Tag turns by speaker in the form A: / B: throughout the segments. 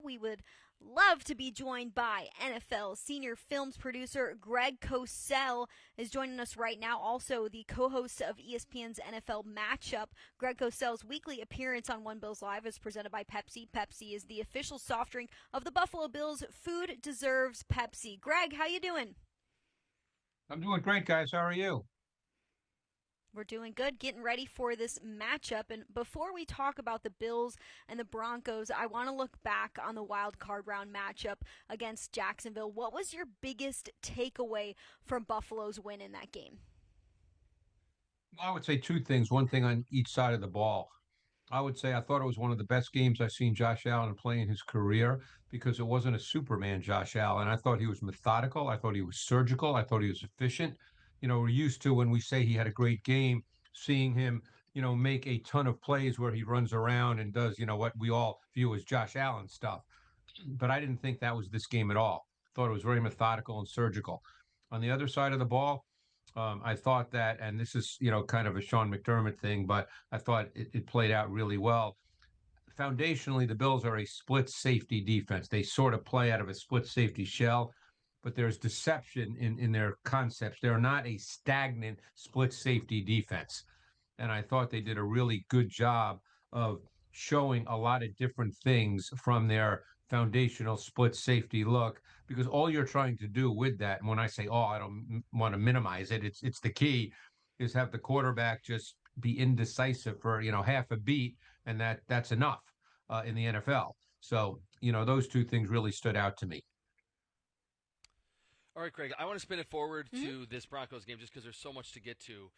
A: we would love to be joined by NFL senior films producer Greg Cosell is joining us right now. Also, the co-host of ESPN's NFL Matchup. Greg Cosell's weekly appearance on One Bills Live is presented by Pepsi. Pepsi is the official soft drink of the Buffalo Bills. Food deserves Pepsi. Greg, how you doing?
B: I'm doing great, guys. How are you?
A: We're doing good, getting ready for this matchup. And before we talk about the Bills and the Broncos, I want to look back on the wild card round matchup against Jacksonville. What was your biggest takeaway from Buffalo's win in that game?
B: I would say two things, one thing on each side of the ball. I would say I thought it was one of the best games I've seen Josh Allen play in his career because it wasn't a Superman Josh Allen. I thought he was methodical. I thought he was surgical. I thought he was efficient. We're used to when we say he had a great game, seeing him, make a ton of plays where he runs around and does, what we all view as Josh Allen stuff. But I didn't think that was this game at all. Thought it was very methodical and surgical. On the other side of the ball, I thought that, and this is, kind of a Sean McDermott thing, but I thought it played out really well. Foundationally, the Bills are a split safety defense. They sort of play out of a split safety shell, but there's deception in their concepts. They're not a stagnant split safety defense. And I thought they did a really good job of showing a lot of different things from their foundational split safety look because all you're trying to do with that, and when I say I don't want to minimize it, it's the key is have the quarterback just be indecisive for half a beat, and that's enough in the NFL. So those two things really stood out to me.
C: All right, Craig, I want to spin it forward to this Broncos game just because there's so much to get to.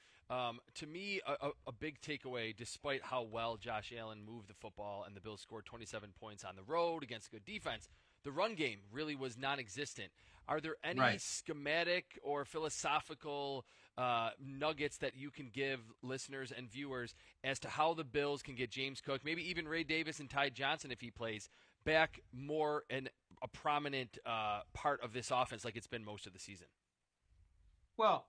C: To me, a big takeaway, despite how well Josh Allen moved the football and the Bills scored 27 points on the road against a good defense, the run game really was non-existent. Are there any
B: Right.
C: schematic or philosophical nuggets that you can give listeners and viewers as to how the Bills can get James Cook, maybe even Ray Davis and Ty Johnson if he plays, back more in a prominent part of this offense like it's been most of the season?
B: Well,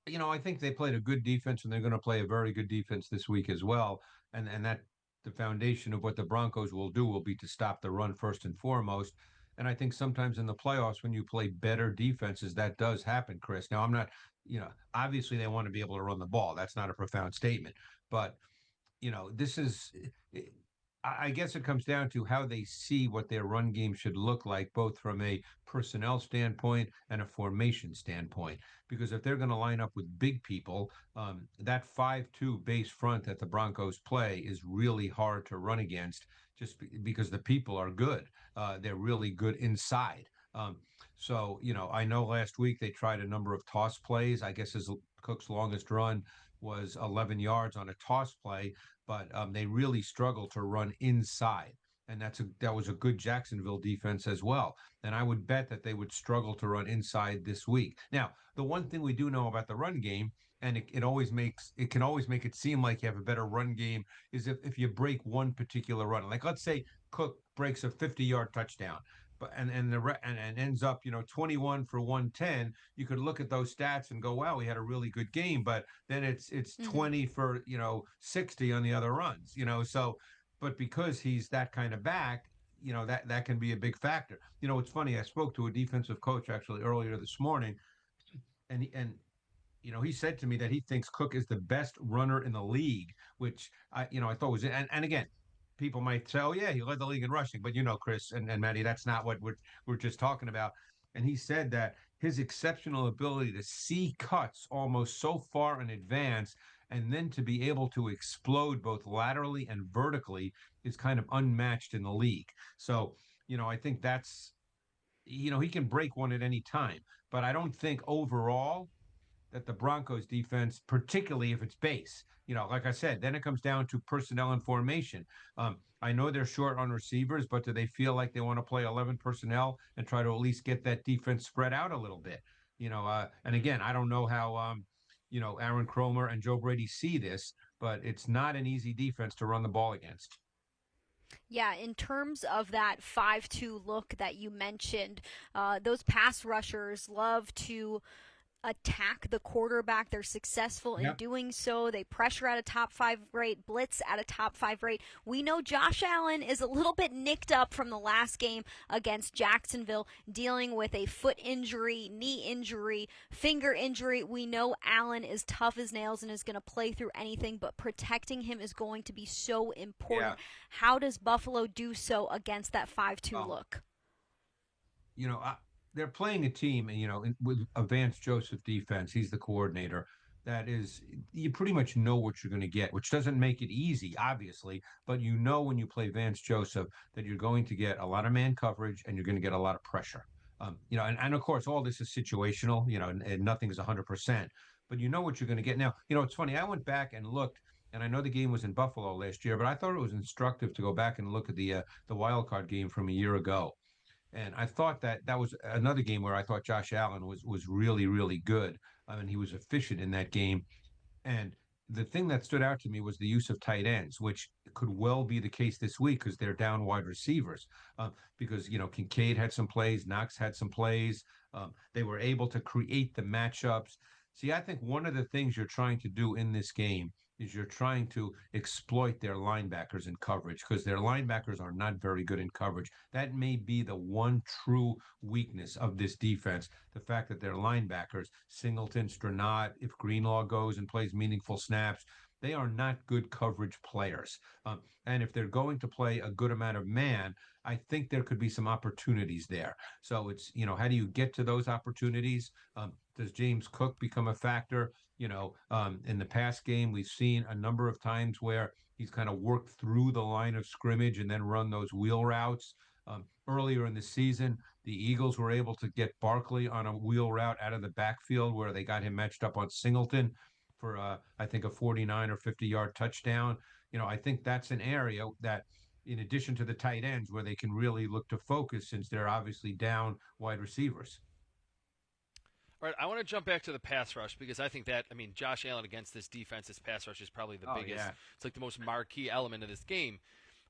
B: I think they played a good defense, and they're going to play a very good defense this week as well. And that the foundation of what the Broncos will do will be to stop the run first and foremost. And I think sometimes in the playoffs, when you play better defenses, that does happen, Chris. Now, I'm not, obviously they want to be able to run the ball. That's not a profound statement, but this is I guess it comes down to how they see what their run game should look like, both from a personnel standpoint and a formation standpoint. Because if they're going to line up with big people, that 5-2 base front that the Broncos play is really hard to run against just because the people are good. They're really good inside. So, I know last week they tried a number of toss plays. I guess his Cook's longest run was 11 yards on a toss play, but they really struggled to run inside. And that was a good Jacksonville defense as well. And I would bet that they would struggle to run inside this week. Now, the one thing we do know about the run game, and it can always make it seem like you have a better run game, is if you break one particular run. Like let's say Cook breaks a 50-yard touchdown, but and ends up 21 for 110. You could look at those stats and go, wow, he had a really good game. But then it's
A: Mm-hmm.
B: 20 for 60 on the other runs. So but because he's that kind of back, that can be a big factor. It's funny. I spoke to a defensive coach actually earlier this morning, and he said to me that he thinks Cook is the best runner in the league, which I thought was, and again, people might say, oh yeah, he led the league in rushing, but Chris and Maddie, that's not what we're just talking about. And he said that his exceptional ability to see cuts almost so far in advance and then to be able to explode both laterally and vertically is kind of unmatched in the league. So, I think that's, he can break one at any time, but I don't think overall that the Broncos defense, particularly if it's base, like I said, then it comes down to personnel and formation. I know they're short on receivers, but do they feel like they want to play 11 personnel and try to at least get that defense spread out a little bit? And again, I don't know how, Aaron Cromer and Joe Brady see this, but it's not an easy defense to run the ball against.
A: Yeah, in terms of that 5-2 look that you mentioned, those pass rushers love to attack the quarterback. They're successful in
B: Yep.
A: doing so. They pressure at a top 5 rate, blitz at a top 5 rate. We know Josh Allen is a little bit nicked up from the last game against Jacksonville, dealing with a foot injury, knee injury, finger injury. We know Allen is tough as nails and is going to play through anything, but protecting him is going to be so important.
B: Yeah.
A: How does Buffalo do so against that 5-2
B: Well,
A: look?
B: They're playing a team, with a Vance Joseph defense. He's the coordinator. That is, you pretty much know what you're going to get, which doesn't make it easy, obviously, but you know when you play Vance Joseph that you're going to get a lot of man coverage and you're going to get a lot of pressure. And of course, all this is situational, and nothing is 100%, but you know what you're going to get. Now, it's funny. I went back and looked, and I know the game was in Buffalo last year, but I thought it was instructive to go back and look at the wild card game from a year ago. And I thought that was another game where I thought Josh Allen was really, really good. I mean, he was efficient in that game. And the thing that stood out to me was the use of tight ends, which could well be the case this week because they're down wide receivers. Because, Kincaid had some plays, Knox had some plays. They were able to create the matchups. See, I think one of the things you're trying to do in this game is you're trying to exploit their linebackers in coverage because their linebackers are not very good in coverage. That may be the one true weakness of this defense, the fact that their linebackers, Singleton, Stranad, if Greenlaw goes and plays meaningful snaps, they are not good coverage players. And if they're going to play a good amount of man, I think there could be some opportunities there. So it's, how do you get to those opportunities? Does James Cook become a factor? In the past game, we've seen a number of times where he's kind of worked through the line of scrimmage and then run those wheel routes. Earlier in the season, the Eagles were able to get Barkley on a wheel route out of the backfield where they got him matched up on Singleton for, I think, a 49 or 50-yard touchdown. I think that's an area that, in addition to the tight ends, where they can really look to focus since they're obviously down wide receivers.
C: All right, I want to jump back to the pass rush because I think that, Josh Allen against this defense, this pass rush is probably the biggest.
B: Yeah.
C: It's like the most marquee element of this game.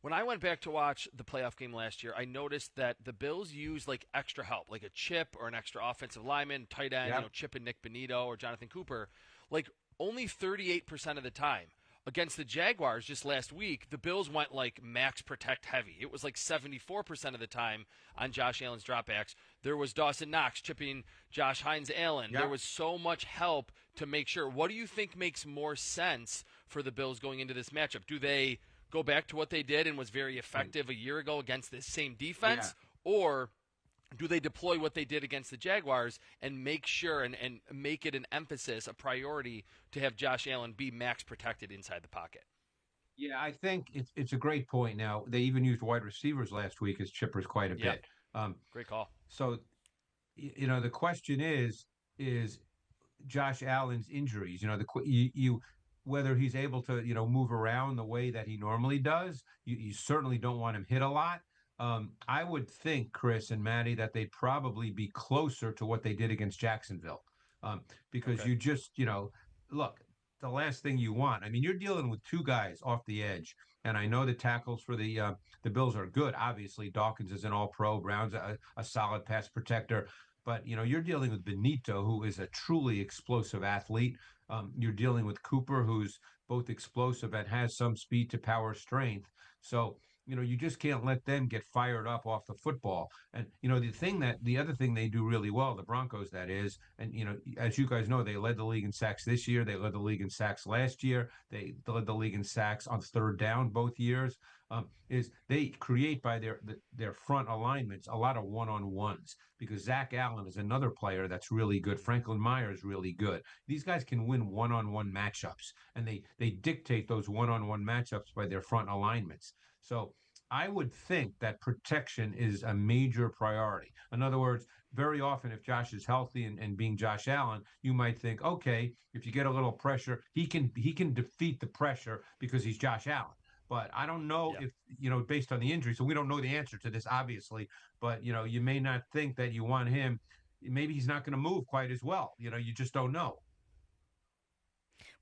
C: When I went back to watch the playoff game last year, I noticed that the Bills used like extra help, like a chip or an extra offensive lineman, tight end,
B: Yep.
C: Chip and Nick Benito or Jonathan Cooper, like only 38% of the time. Against the Jaguars just last week, the Bills went like max protect heavy. It was like 74% of the time on Josh Allen's dropbacks. There was Dawson Knox chipping Josh Hines Allen.
B: Yeah.
C: There was so much help to make sure. What do you think makes more sense for the Bills going into this matchup? Do they go back to what they did and was very effective a year ago against this same defense? Or do they deploy what they did against the Jaguars and make sure and make it an emphasis, a priority to have Josh Allen be max protected inside the pocket?
B: Yeah, I think it's a great point. Now, they even used wide receivers last week as chippers quite a bit.
C: Great call.
B: So, the question is Josh Allen's injuries. Whether he's able to move around the way that he normally does. You certainly don't want him hit a lot. I would think, Chris and Maddie, that they'd probably be closer to what they did against Jacksonville, because
C: Okay.
B: you just look. The last thing you want. I mean, you're dealing with two guys off the edge, and I know the tackles for the Bills are good. Obviously, Dawkins is an All-Pro. Brown's a solid pass protector, but you're dealing with Benito, who is a truly explosive athlete. You're dealing with Cooper, who's both explosive and has some speed to power strength. So you just can't let them get fired up off the football. And the other thing they do really well, the Broncos, that is, and as you guys know, they led the league in sacks this year. They led the league in sacks last year. They led the league in sacks on third down both years. Is they create by their front alignments a lot of one-on-ones, because Zach Allen is another player that's really good. Franklin Myers is really good. These guys can win one-on-one matchups, and they dictate those one-on-one matchups by their front alignments. So I would think that protection is a major priority. In other words, very often if Josh is healthy and being Josh Allen, you might think, okay, if you get a little pressure, he can defeat the pressure because he's Josh Allen. But I don't know if, based on the injury, so we don't know the answer to this, obviously, but, you may not think that you want him. Maybe he's not going to move quite as well. You just don't know.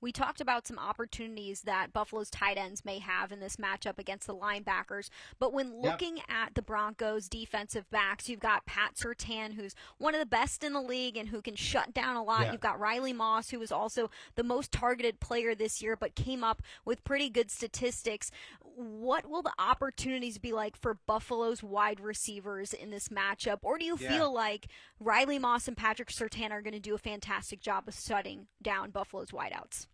A: We talked about some opportunities that Buffalo's tight ends may have in this matchup against the linebackers, but when
B: Yep.
A: looking at the Broncos defensive backs, you've got Pat Surtain, who's one of the best in the league and who can shut down a lot.
B: Yeah.
A: You've got Riley Moss, who was also the most targeted player this year, but came up with pretty good statistics. What will the opportunities be like for Buffalo's wide receivers in this matchup? Or do you
B: Yeah.
A: feel like Riley Moss and Patrick Surtain are going to do a fantastic job of shutting down Buffalo's wideouts?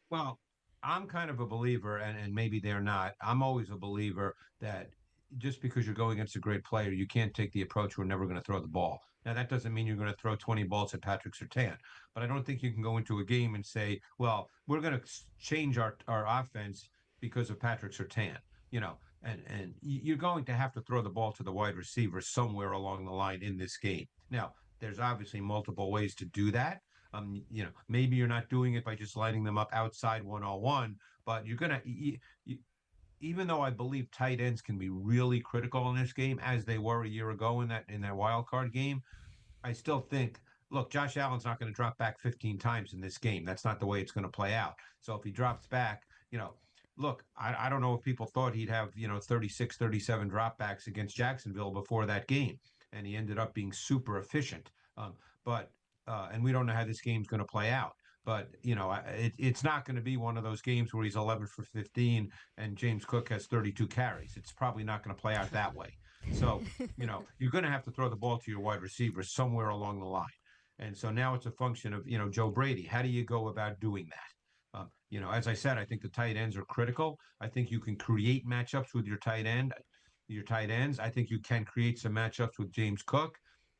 B: Well, I'm kind of a believer, and maybe they're not. I'm always a believer that just because you're going against a great player, you can't take the approach we're never going to throw the ball. Now, that doesn't mean you're going to throw 20 balls at Patrick Surtain, but I don't think you can go into a game and say, well, we're going to change our offense because of Patrick Surtain, you know, and you're going to have to throw the ball to the wide receiver somewhere along the line in this game. Now, there's obviously multiple ways to do that. Maybe you're not doing it by just lighting them up outside 1-on-1, but you're gonna, even though I believe tight ends can be really critical in this game, as they were a year ago in that wild card game. I still think, look, Josh Allen's not going to drop back 15 times in this game. That's not the way it's going to play out. So if he drops back, look, I don't know if people thought he'd have 36, 37 dropbacks against Jacksonville before that game, and he ended up being super efficient. But and we don't know how this game's going to play out. But it's not going to be one of those games where he's 11 for 15 and James Cook has 32 carries. It's probably not going to play out that way. So you're going to have to throw the ball to your wide receivers somewhere along the line. And so now it's a function of Joe Brady. How do you go about doing that? As I said, I think the tight ends are critical. I think you can create matchups with your tight ends. I think you can create some matchups with James Cook,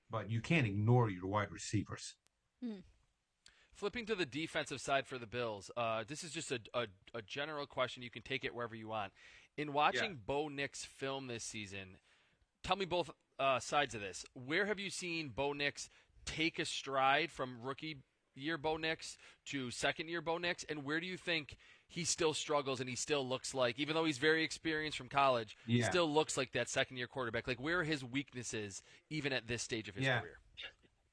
B: but you can't ignore your wide receivers.
C: Flipping to the defensive side for the Bills, this is just a general question. You can take it wherever you want. In watching Bo Nix film this season, tell me both sides of this. Where have you seen Bo Nix take a stride from rookie year Bo Nix to second year Bo Nix, and where do you think he still struggles and he still looks like, even though he's very experienced from college, he still looks like that second year quarterback? Like, where are his weaknesses even at this stage of his career?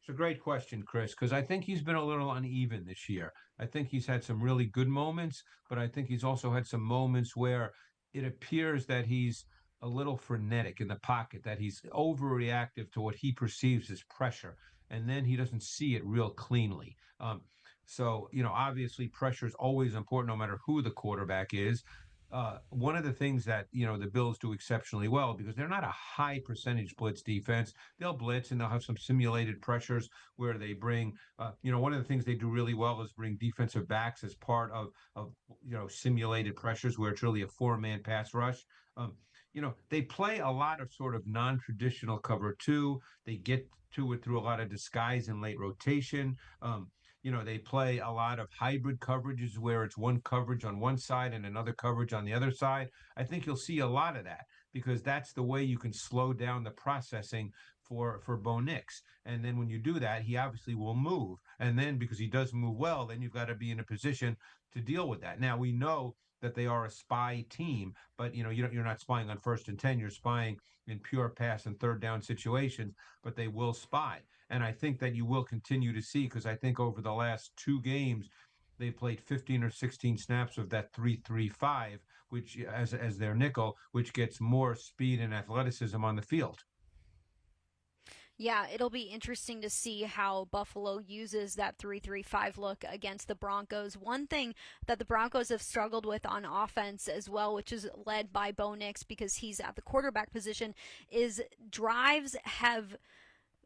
B: It's a great question, Chris, because I think he's been a little uneven this year. I think he's had some really good moments, but I think he's also had some moments where it appears that he's a little frenetic in the pocket, that he's overreactive to what he perceives as pressure, and then he doesn't see it real cleanly. Obviously, pressure is always important, no matter who the quarterback is. One of the things that the Bills do exceptionally well, because they're not a high percentage blitz defense. They'll blitz and they'll have some simulated pressures where they bring. One of the things they do really well is bring defensive backs as part of simulated pressures where it's really a four-man pass rush. They play a lot of sort of non-traditional cover two. They get to it through a lot of disguise and late rotation. They play a lot of hybrid coverages where it's one coverage on one side and another coverage on the other side. I think you'll see a lot of that because that's the way you can slow down the processing for Bo Nix. And then when you do that, he obviously will move. And then because he does move well, then you've got to be in a position to deal with that. Now, we know that they are a spy team, but you're not spying on 1st and 10. You're spying in pure pass and third down situations, but they will spy. And I think that you will continue to see, because I think over the last two games, they played 15 or 16 snaps of that 3-3-5, which as their nickel, which gets more speed and athleticism on the field.
A: Yeah, it'll be interesting to see how Buffalo uses that 3-3-5 look against the Broncos. One thing that the Broncos have struggled with on offense as well, which is led by Bo Nix because he's at the quarterback position, is drives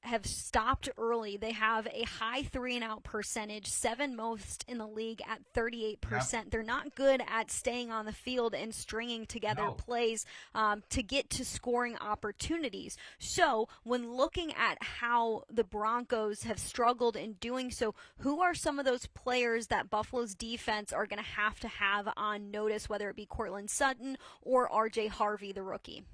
A: have stopped early. They have a high 3-and-out percentage, 7 most in the league at 38%. Yeah. They're not good at staying on the field and stringing together plays to get to scoring opportunities. So when looking at how the Broncos have struggled in doing so, who are some of those players that Buffalo's defense are going to have on notice, whether it be Cortland Sutton or R.J. Harvey, the rookie?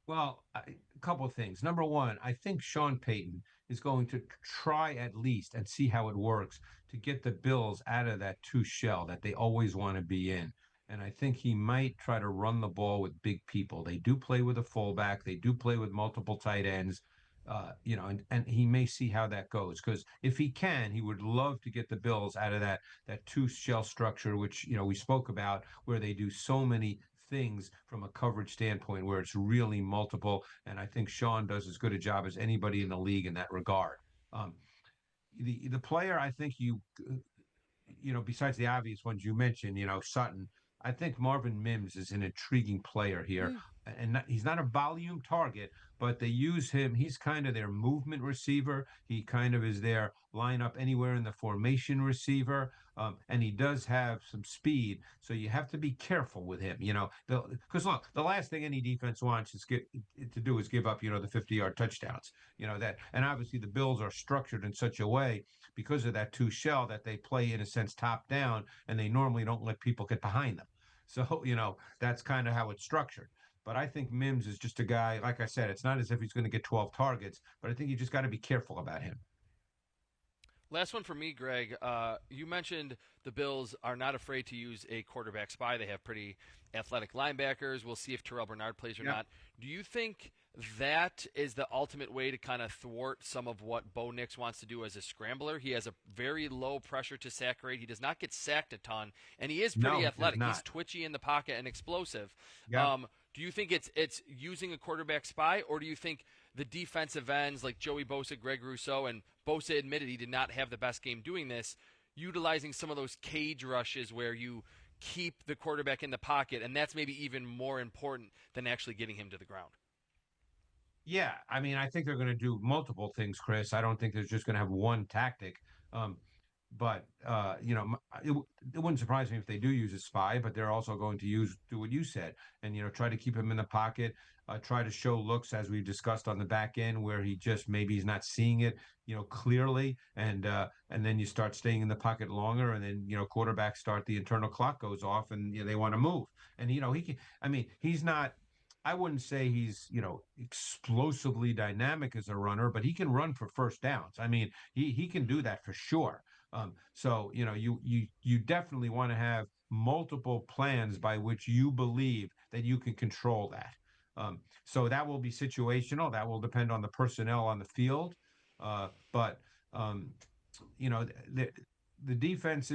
B: Well, a couple of things. Number one, I think Sean Payton is going to try at least and see how it works to get the Bills out of that two shell that they always want to be in. And I think he might try to run the ball with big people. They do play with a fullback. They do play with multiple tight ends. and he may see how that goes, because if he can, he would love to get the Bills out of that two shell structure, which we spoke about, where they do so many things from a coverage standpoint, where it's really multiple. And I think Sean does as good a job as anybody in the league in that regard. Um, the player I think besides the obvious ones you mentioned, Sutton, I think Marvin Mims is an intriguing player here.
A: Mm.
B: And he's not a volume target, but they use him. He's kind of their movement receiver. He kind of is their lineup anywhere in the formation receiver. And he does have some speed. So you have to be careful with him, because look, the last thing any defense wants to do is give up, the 50-yard touchdowns, that. And obviously the Bills are structured in such a way because of that two shell that they play in a sense top down, and they normally don't let people get behind them. So, that's kind of how it's structured. But I think Mims is just a guy, like I said, it's not as if he's going to get 12 targets, but I think you just got to be careful about him.
C: Last one for me, Greg. You mentioned the Bills are not afraid to use a quarterback spy. They have pretty athletic linebackers. We'll see if Terrell Bernard plays or not. Do you think that is the ultimate way to kind of thwart some of what Bo Nix wants to do as a scrambler? He has a very low pressure to sack rate. He does not get sacked a ton, and he is pretty athletic. He's twitchy in the pocket and explosive.
B: Yeah.
C: Do you think it's using a quarterback spy, or do you think the defensive ends like Joey Bosa, Greg Rousseau, and Bosa admitted he did not have the best game doing this, utilizing some of those cage rushes where you keep the quarterback in the pocket, and that's maybe even more important than actually getting him to the ground?
B: Yeah, I mean, I think they're going to do multiple things, Chris. I don't think they're just going to have one tactic. But it wouldn't surprise me if they do use a spy, but they're also going to do what you said, and try to keep him in the pocket, try to show looks, as we've discussed, on the back end, where maybe he's not seeing it clearly, and then you start staying in the pocket longer, and then quarterbacks start, the internal clock goes off, and they want to move, and he can. I mean, he's not. I wouldn't say he's, explosively dynamic as a runner, but he can run for first downs. I mean, he can do that for sure. So you definitely want to have multiple plans by which you believe that you can control that. So that will be situational. That will depend on the personnel on the field. But the defense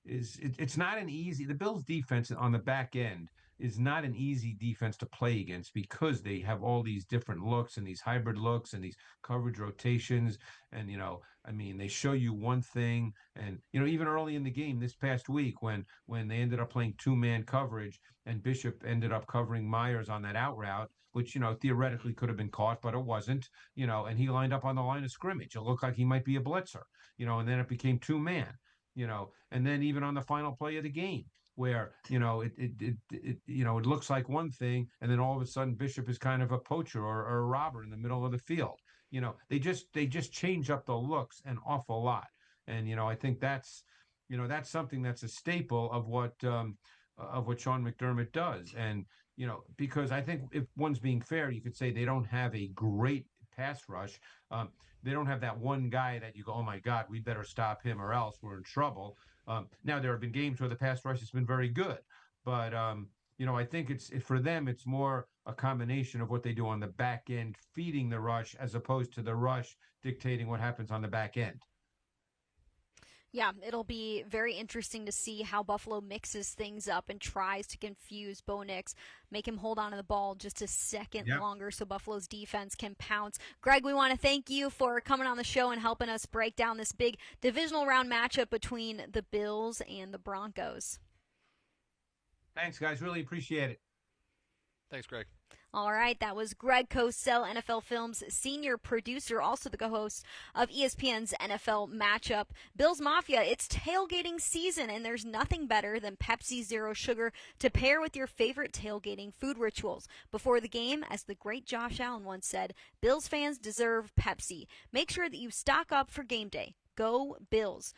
B: it's not an easy. The Bills' defense on the back end is not an easy defense to play against, because they have all these different looks and these hybrid looks and these coverage rotations. And, I mean, they show you one thing, and, even early in the game this past week when they ended up playing 2-man coverage and Bishop ended up covering Myers on that out route, which, theoretically could have been caught, but it wasn't, and he lined up on the line of scrimmage. It looked like he might be a blitzer, and then it became 2-man, and then even on the final play of the game, where it looks like one thing, and then all of a sudden Bishop is kind of a poacher or a robber in the middle of the field. They just change up the looks an awful lot, and I think that's something that's a staple of what Sean McDermott does, and because I think, if one's being fair, you could say they don't have a great pass rush. They don't have that one guy that you go, oh my God, we better stop him or else we're in trouble. Now, there have been games where the pass rush has been very good, but I think for them, it's more a combination of what they do on the back end, feeding the rush, as opposed to the rush dictating what happens on the back end.
A: Yeah, it'll be very interesting to see how Buffalo mixes things up and tries to confuse Bo Nix, make him hold on to the ball just a second longer so Buffalo's defense can pounce. Greg, we want to thank you for coming on the show and helping us break down this big divisional round matchup between the Bills and the Broncos.
B: Thanks, guys. Really appreciate it.
C: Thanks, Greg.
A: All right, that was Greg Cosell, NFL Films senior producer, also the co-host of ESPN's NFL Matchup. Bills Mafia, it's tailgating season, and there's nothing better than Pepsi Zero Sugar to pair with your favorite tailgating food rituals. Before the game, as the great Josh Allen once said, Bills fans deserve Pepsi. Make sure that you stock up for game day. Go Bills.